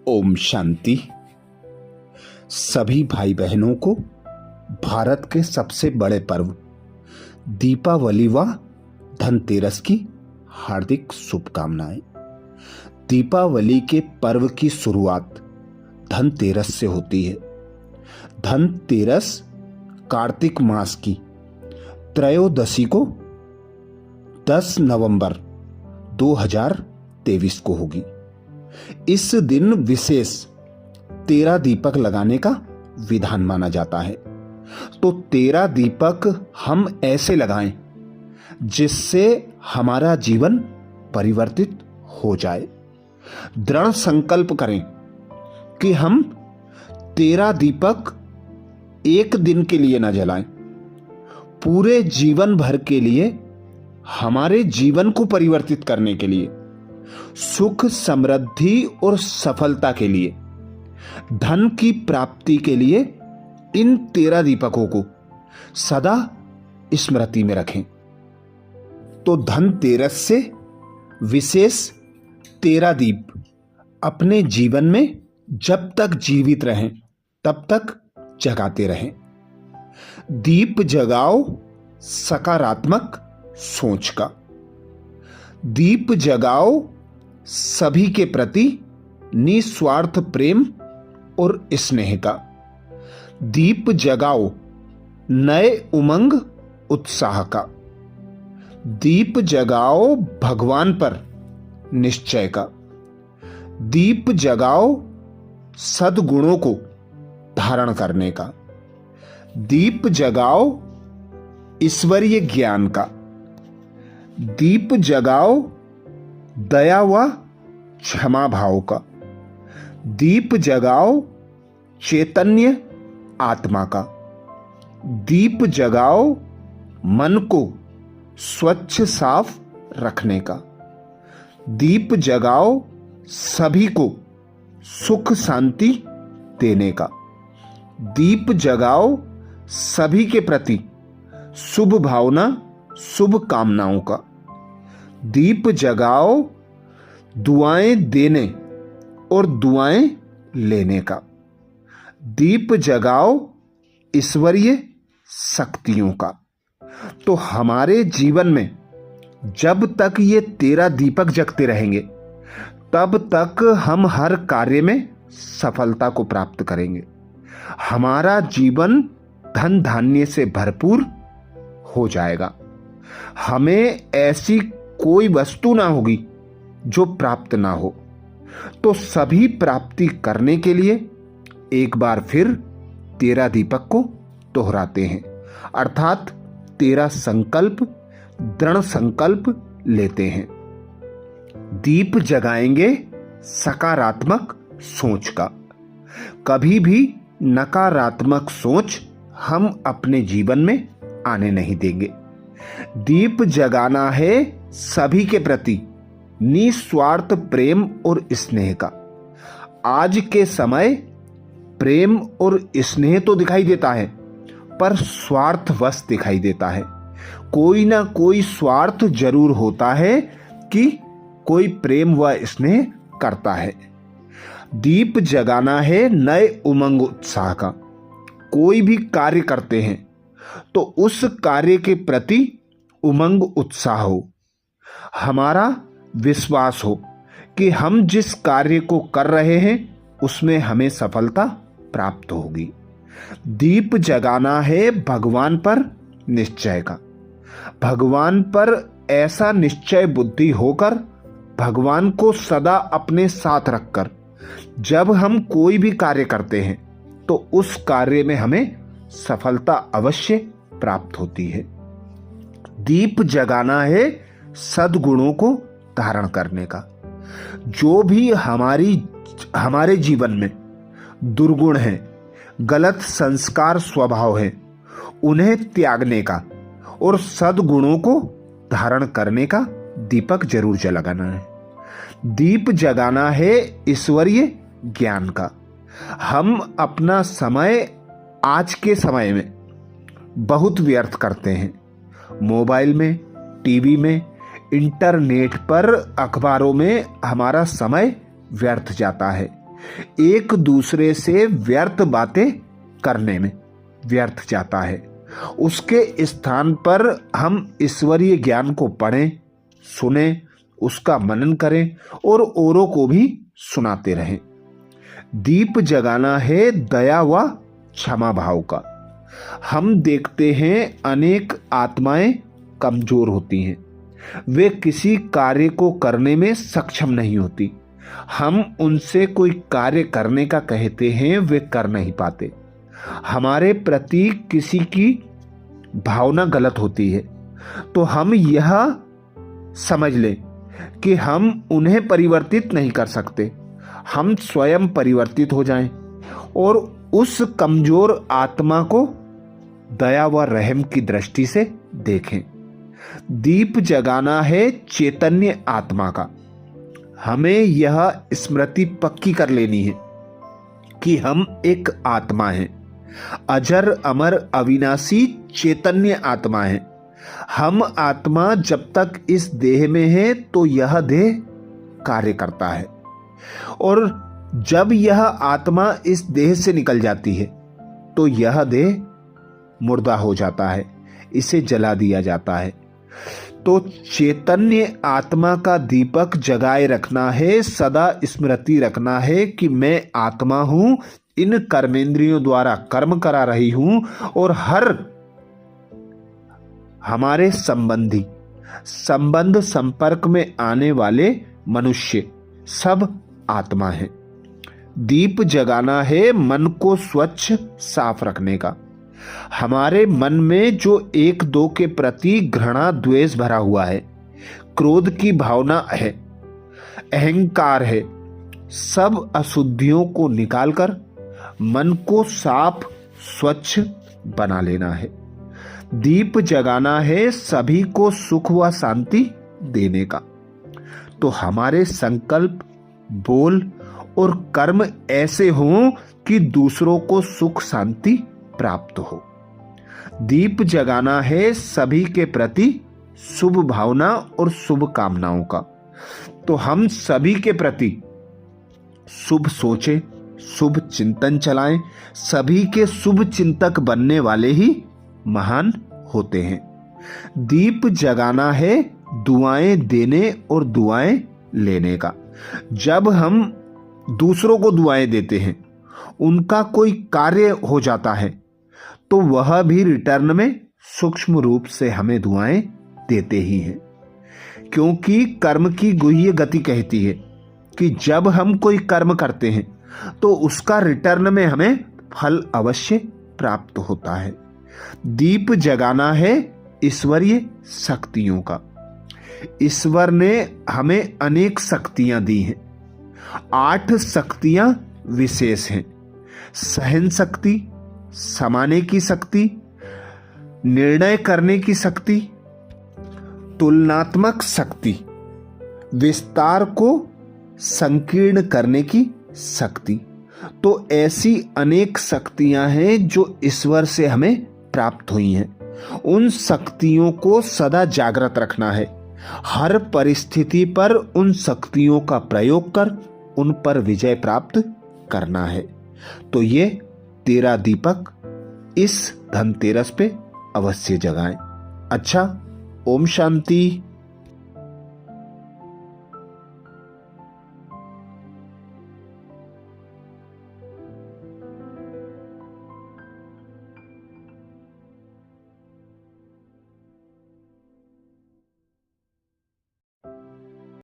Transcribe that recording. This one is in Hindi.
ओम शांति। सभी भाई बहनों को भारत के सबसे बड़े पर्व दीपावली व धनतेरस की हार्दिक शुभकामनाएं। दीपावली के पर्व की शुरुआत धनतेरस से होती है। धनतेरस कार्तिक मास की त्रयोदशी को 10 नवंबर 2023 को होगी। इस दिन विशेष 13 दीपक लगाने का विधान माना जाता है। तो 13 दीपक हम ऐसे लगाएं जिससे हमारा जीवन परिवर्तित हो जाए। दृढ़ संकल्प करें कि हम 13 दीपक एक दिन के लिए न जलाएं, पूरे जीवन भर के लिए, हमारे जीवन को परिवर्तित करने के लिए, सुख समृद्धि और सफलता के लिए, धन की प्राप्ति के लिए इन 13 दीपकों को सदा स्मृति में रखें। तो धनतेरस से विशेष 13 दीप अपने जीवन में जब तक जीवित रहें तब तक जगाते रहें। दीप जगाओ सकारात्मक सोच का। दीप जगाओ सभी के प्रति निस्वार्थ प्रेम और स्नेह का। दीप जगाओ नए उमंग उत्साह का। दीप जगाओ भगवान पर निश्चय का। दीप जगाओ सद्गुणों को धारण करने का। दीप जगाओ ईश्वरीय ज्ञान का। दीप जगाओ दया व क्षमा भाव का। दीप जगाओ चैतन्य आत्मा का। दीप जगाओ मन को स्वच्छ साफ रखने का। दीप जगाओ सभी को सुख शांति देने का। दीप जगाओ सभी के प्रति शुभ भावना शुभ कामनाओं का। दीप जगाओ दुआएं देने और दुआएं लेने का। दीप जगाओ ईश्वरीय शक्तियों का। तो हमारे जीवन में जब तक ये 13 दीपक जगते रहेंगे तब तक हम हर कार्य में सफलता को प्राप्त करेंगे। हमारा जीवन धन धान्य से भरपूर हो जाएगा। हमें ऐसी कोई वस्तु ना होगी जो प्राप्त ना हो। तो सभी प्राप्ति करने के लिए एक बार फिर 13 दीपक को दोहराते हैं, अर्थात 13 संकल्प, दृढ़ संकल्प लेते हैं। दीप जगाएंगे सकारात्मक सोच का। कभी भी नकारात्मक सोच हम अपने जीवन में आने नहीं देंगे। दीप जगाना है सभी के प्रति निस्वार्थ प्रेम और स्नेह का। आज के समय प्रेम और स्नेह तो दिखाई देता है पर स्वार्थवश दिखाई देता है। कोई ना कोई स्वार्थ जरूर होता है कि कोई प्रेम व स्नेह करता है। दीप जगाना है नए उमंग उत्साह का। कोई भी कार्य करते हैं तो उस कार्य के प्रति उमंग उत्साह हो, हमारा विश्वास हो कि हम जिस कार्य को कर रहे हैं उसमें हमें सफलता प्राप्त होगी। दीप जगाना है भगवान पर निश्चय का। भगवान पर ऐसा निश्चय बुद्धि होकर, भगवान को सदा अपने साथ रखकर जब हम कोई भी कार्य करते हैं तो उस कार्य में हमें सफलता अवश्य प्राप्त होती है। दीप जगाना है सद्गुणों को धारण करने का। जो भी हमारे जीवन में दुर्गुण है, गलत संस्कार स्वभाव है, उन्हें त्यागने का और सद्गुणों को धारण करने का दीपक जरूर जलाना है। दीप जगाना है ईश्वरीय ज्ञान का। हम अपना समय आज के समय में बहुत व्यर्थ करते हैं। मोबाइल में, टीवी में, इंटरनेट पर, अखबारों में हमारा समय व्यर्थ जाता है। एक दूसरे से व्यर्थ बातें करने में व्यर्थ जाता है। उसके स्थान पर हम ईश्वरीय ज्ञान को पढ़ें, सुने, उसका मनन करें और औरों को भी सुनाते रहें। दीप जगाना है दया व क्षमा भाव का। हम देखते हैं अनेक आत्माएं कमजोर होती हैं, वे किसी कार्य को करने में सक्षम नहीं होती। हम उनसे कोई कार्य करने का कहते हैं, वे कर नहीं पाते। हमारे प्रति किसी की भावना गलत होती है तो हम यह समझ लें कि हम उन्हें परिवर्तित नहीं कर सकते। हम स्वयं परिवर्तित हो जाएं और उस कमजोर आत्मा को दया व रहम की दृष्टि से देखें। दीप जगाना है चैतन्य आत्मा का। हमें यह स्मृति पक्की कर लेनी है कि हम एक आत्मा हैं, अजर अमर अविनाशी चैतन्य आत्मा है। हम आत्मा जब तक इस देह में है तो यह देह कार्य करता है, और जब यह आत्मा इस देह से निकल जाती है तो यह देह मुर्दा हो जाता है, इसे जला दिया जाता है। तो चैतन्य आत्मा का दीपक जगाए रखना है, सदा स्मृति रखना है कि मैं आत्मा हूं, इन कर्मेंद्रियों द्वारा कर्म करा रही हूं, और हर हमारे संबंध संपर्क में आने वाले मनुष्य सब आत्मा है। दीप जगाना है मन को स्वच्छ साफ रखने का। हमारे मन में जो एक दो के प्रति घृणा द्वेष भरा हुआ है, क्रोध की भावना है, अहंकार है, सब अशुद्धियों को निकालकर मन को साफ स्वच्छ बना लेना है। दीप जगाना है सभी को सुख व शांति देने का। तो हमारे संकल्प, बोल और कर्म ऐसे हों कि दूसरों को सुख शांति प्राप्त हो। दीप जगाना है सभी के प्रति शुभ भावना और शुभ कामनाओं का। तो हम सभी के प्रति शुभ सोचे, शुभ चिंतन चलाएं। सभी के शुभ चिंतक बनने वाले ही महान होते हैं। दीप जगाना है दुआएं देने और दुआएं लेने का। जब हम दूसरों को दुआएं देते हैं, उनका कोई कार्य हो जाता है, तो वह भी रिटर्न में सूक्ष्म रूप से हमें दुआएं देते ही हैं। क्योंकि कर्म की गुह्य गति कहती है कि जब हम कोई कर्म करते हैं तो उसका रिटर्न में हमें फल अवश्य प्राप्त होता है। दीप जगाना है ईश्वरीय शक्तियों का। ईश्वर ने हमें अनेक शक्तियां दी हैं। 8 शक्तियां विशेष हैं। सहन शक्ति, समाने की शक्ति, निर्णय करने की शक्ति, तुलनात्मक शक्ति, विस्तार को संकीर्ण करने की शक्ति। तो ऐसी अनेक शक्तियां हैं जो ईश्वर से हमें प्राप्त हुई हैं। उन शक्तियों को सदा जागृत रखना है। हर परिस्थिति पर उन शक्तियों का प्रयोग कर उन पर विजय प्राप्त करना है। तो ये 13 दीपक इस धनतेरस पे अवश्य जगाएं। अच्छा, ओम शांति।